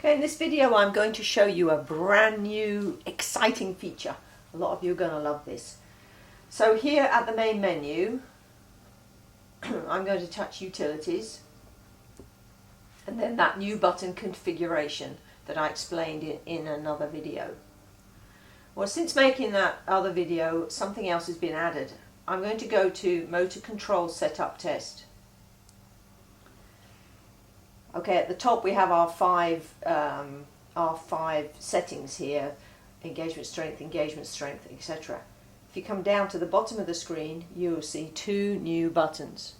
Okay, in this video I'm going to show you a brand new exciting feature. A lot of you are going to love this. So here at the main menu, I'm going to touch Utilities and then that new button configuration that I explained in another video. Well, since making that other video, something else has been added. I'm going to go to Motor Control Setup Test. Okay, at the top we have our five settings here: engagement strength, etc. If you come down to the bottom of the screen, you will see two new buttons.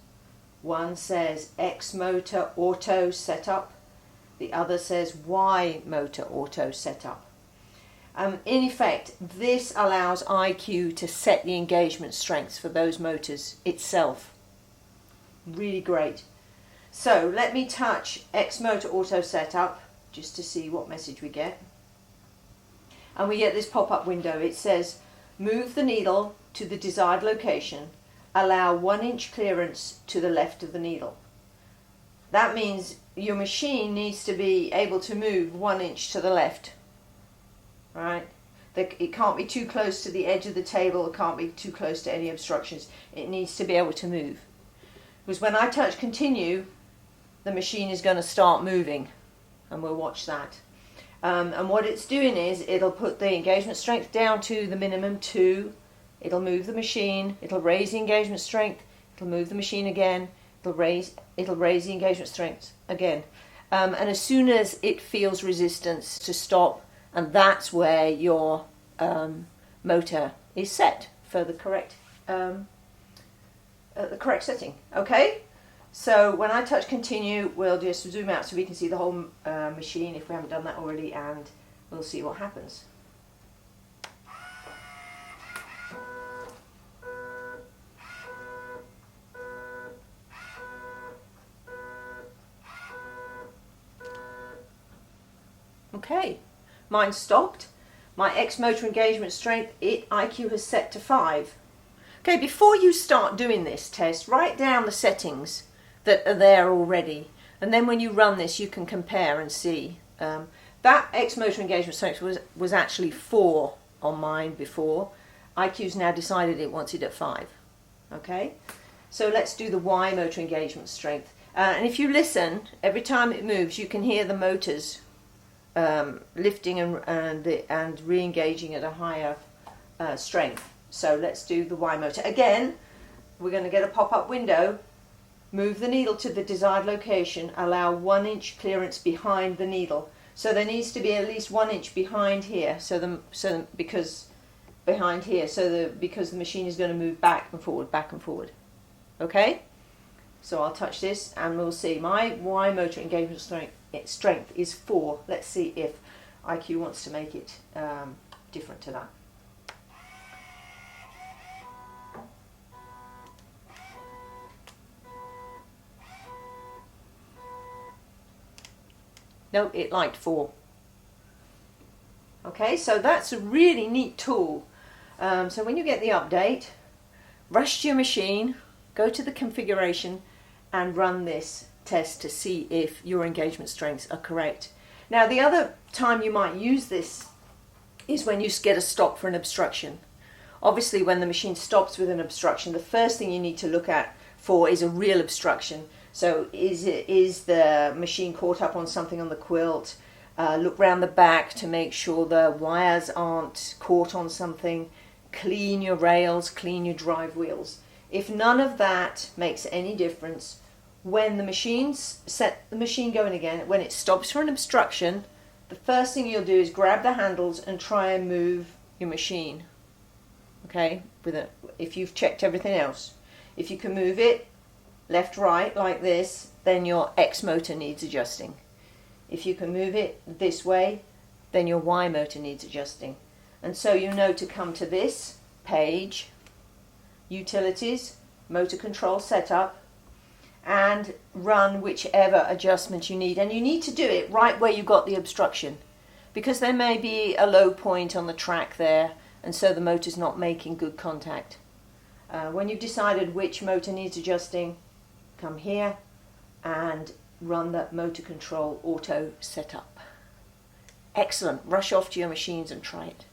One says X Motor Auto Setup, the other says Y Motor Auto Setup. In effect, this allows IQ to set the engagement strengths for those motors itself. Really great. So let me touch X Motor Auto Setup just to see what message we get. And we get this pop-up window. It says, move the needle to the desired location. Allow 1 inch clearance to the left of the needle. That means your machine needs to be able to move 1 inch to the left. Right? It can't be too close to the edge of the table. It can't be too close to any obstructions. It needs to be able to move. Because when I touch continue, the machine is going to start moving, and we'll watch that. And what it's doing is it'll put the engagement strength down to the minimum 2. It'll move the machine. It'll raise the engagement strength. It'll move the machine again. It'll raise the engagement strength again. And as soon as it feels resistance, to stop, and that's where your motor is set for the correct setting. Okay. So when I touch continue, we'll just zoom out so we can see the whole machine if we haven't done that already, and we'll see what happens. Okay, mine stopped. My X motor engagement strength, IQ has set to 5. Okay, before you start doing this test, write down the settings that are there already, and then when you run this you can compare and see. That X motor engagement strength was actually 4 on mine before. IQ's now decided it wants it at 5. Okay, so let's do the Y motor engagement strength, and if you listen, every time it moves you can hear the motors lifting and re-engaging at a higher strength. So let's do the Y motor. Again, we're going to get a pop-up window. Move the needle to the desired location. Allow 1 inch clearance behind the needle. So there needs to be at least 1 inch behind here. Because the machine is going to move back and forward. Okay. So I'll touch this and we'll see. My Y motor engagement strength is 4. Let's see if IQ wants to make it different to that. No, it liked 4. Okay, so that's a really neat tool. So when you get the update, rush to your machine, go to the configuration and run this test to see if your engagement strengths are correct. Now, the other time you might use this is when you get a stop for an obstruction. Obviously, when the machine stops with an obstruction, the first thing you need to look at for is a real obstruction. So is the machine caught up on something on the quilt? Look round the back to make sure the wires aren't caught on something. Clean your rails, clean your drive wheels. If none of that makes any difference, when the set the machine going again, when it stops for an obstruction, the first thing you'll do is grab the handles and try and move your machine. Okay, if you've checked everything else. If you can move it left, right, like this, then your X motor needs adjusting. If you can move it this way, then your Y motor needs adjusting. And so you know to come to this page, Utilities, Motor Control Setup, and run whichever adjustment you need. And you need to do it right where you got the obstruction, because there may be a low point on the track there, and so the motor's not making good contact. When you've decided which motor needs adjusting, come here and run the motor control auto setup. Excellent. Rush off to your machines and try it.